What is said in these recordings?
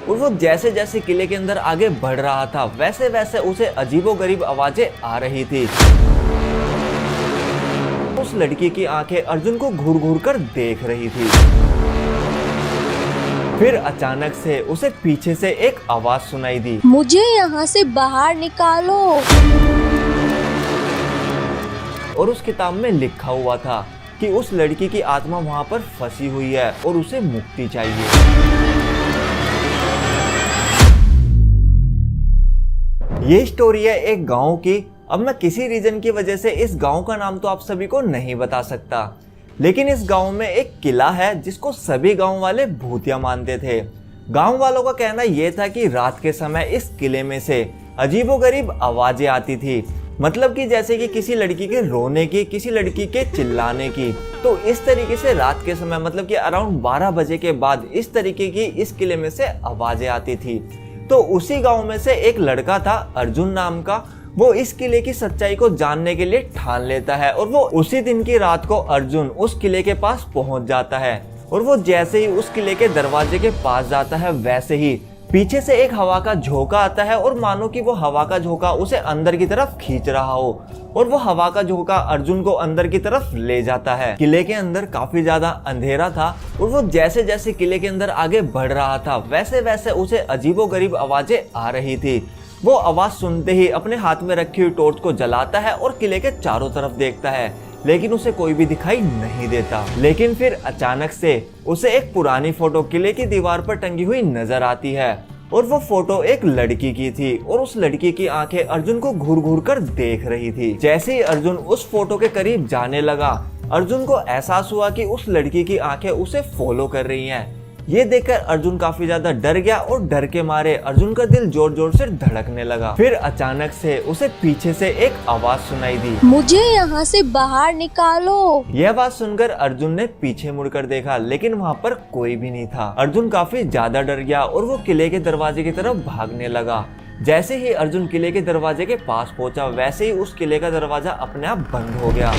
और वो जैसे जैसे किले के अंदर आगे बढ़ रहा था वैसे वैसे उसे अजीबोगरीब आवाजें आ रही थी। उस लड़की की आंखें अर्जुन को घूर घूर कर देख रही थी। फिर अचानक से उसे पीछे से एक आवाज सुनाई दी, मुझे यहाँ से बाहर निकालो। और उस किताब में लिखा हुआ था कि उस लड़की की आत्मा वहां पर फंसी हुई है और उसे मुक्ति चाहिए। ये स्टोरी है एक गांव की। अब मैं किसी रीजन की वजह से इस गांव का नाम तो आप सभी को नहीं बता सकता, लेकिन इस गांव में एक किला है जिसको सभी गांव वाले भूतिया मानते थे। गांव वालों का कहना यह था कि रात के समय इस किले में से अजीबोगरीब आवाजें आती थी, मतलब कि जैसे कि किसी लड़की के रोने की, किसी लड़की के चिल्लाने की। तो इस तरीके से रात के समय मतलब कि अराउंड 12 बजे के बाद इस तरीके की इस किले में से आवाजें आती थी। तो उसी गांव में से एक लड़का था अर्जुन नाम का, वो इस किले की सच्चाई को जानने के लिए ठान लेता है और वो उसी दिन की रात को अर्जुन उस किले के पास पहुंच जाता है। और वो जैसे ही उस किले के दरवाजे के पास जाता है वैसे ही पीछे से एक हवा का झोंका आता है और मानो कि वो हवा का झोंका उसे अंदर की तरफ खींच रहा हो और वो हवा का झोंका अर्जुन को अंदर की तरफ ले जाता है। किले के अंदर काफी ज्यादा अंधेरा था और वो जैसे जैसे किले के अंदर आगे बढ़ रहा था वैसे वैसे उसे अजीबोगरीब आवाजें आ रही थी। वो आवाज सुनते ही अपने हाथ में रखी हुई टॉर्च को जलाता है और किले के चारों तरफ देखता है, लेकिन उसे कोई भी दिखाई नहीं देता। लेकिन फिर अचानक से उसे एक पुरानी फोटो किले की दीवार पर टंगी हुई नजर आती है और वो फोटो एक लड़की की थी और उस लड़की की आंखें अर्जुन को घूर घूर कर देख रही थी। जैसे ही अर्जुन उस फोटो के करीब जाने लगा, अर्जुन को एहसास हुआ कि उस लड़की की आंखें उसे फॉलो कर रही हैं। ये देखकर अर्जुन काफी ज्यादा डर गया और डर के मारे अर्जुन का दिल जोर जोर से धड़कने लगा। फिर अचानक से उसे पीछे से एक आवाज सुनाई दी, मुझे यहाँ से बाहर निकालो। यह आवाज सुनकर अर्जुन ने पीछे मुड़कर देखा, लेकिन वहाँ पर कोई भी नहीं था। अर्जुन काफी ज्यादा डर गया और वो किले के दरवाजे की तरफ भागने लगा। जैसे ही अर्जुन किले के दरवाजे के पास पहुंचा वैसे ही उस किले का दरवाजा अपने आप बंद हो गया।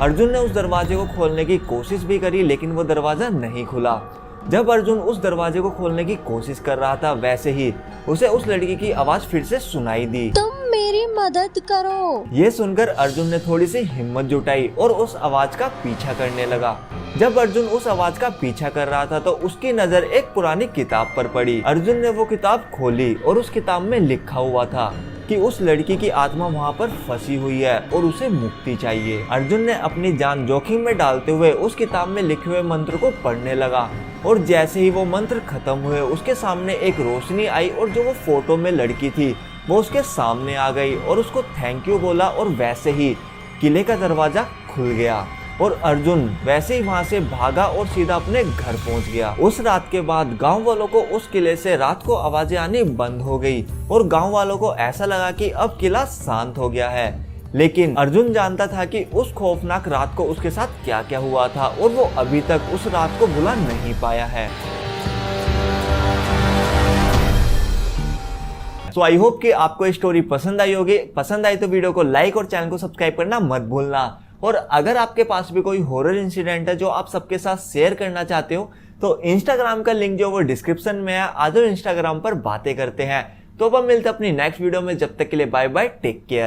अर्जुन ने उस दरवाजे को खोलने की कोशिश भी करी, लेकिन वो दरवाजा नहीं खुला। जब अर्जुन उस दरवाजे को खोलने की कोशिश कर रहा था वैसे ही उसे उस लड़की की आवाज फिर से सुनाई दी, तुम मेरी मदद करो। ये सुनकर अर्जुन ने थोड़ी सी हिम्मत जुटाई और उस आवाज का पीछा करने लगा। जब अर्जुन उस आवाज का पीछा कर रहा था तो उसकी नजर एक पुरानी किताब पर पड़ी। अर्जुन ने वो किताब खोली और उस किताब में लिखा हुआ था कि उस लड़की की आत्मा वहां पर फंसी हुई है और उसे मुक्ति चाहिए। अर्जुन ने अपनी जान जोखिम में डालते हुए उस किताब में लिखे हुए मंत्र को पढ़ने लगा और जैसे ही वो मंत्र खत्म हुए उसके सामने एक रोशनी आई और जो वो फोटो में लड़की थी वो उसके सामने आ गई और उसको थैंक यू बोला और वैसे ही किले का दरवाजा खुल गया और अर्जुन वैसे ही वहां से भागा और सीधा अपने घर पहुंच गया। उस रात के बाद गांव वालों को उस किले से रात को आवाजें आनी बंद हो गई और गांव वालों को ऐसा लगा कि अब किला शांत हो गया है। लेकिन अर्जुन जानता था कि उस खौफनाक रात को उसके साथ क्या क्या हुआ था और वो अभी तक उस रात को भुला नहीं पाया है। तो आई होप कि आपको ये स्टोरी पसंद आई होगी। पसंद आई तो वीडियो को लाइक और चैनल को सब्सक्राइब करना मत भूलना। और अगर आपके पास भी कोई हॉरर इंसिडेंट है जो आप सबके साथ शेयर करना चाहते हो तो इंस्टाग्राम का लिंक जो वो डिस्क्रिप्शन में है, आ जाओ इंस्टाग्राम पर बातें करते हैं। तो अब हम मिलते हैं अपनी नेक्स्ट वीडियो में। जब तक के लिए बाय बाय, टेक केयर।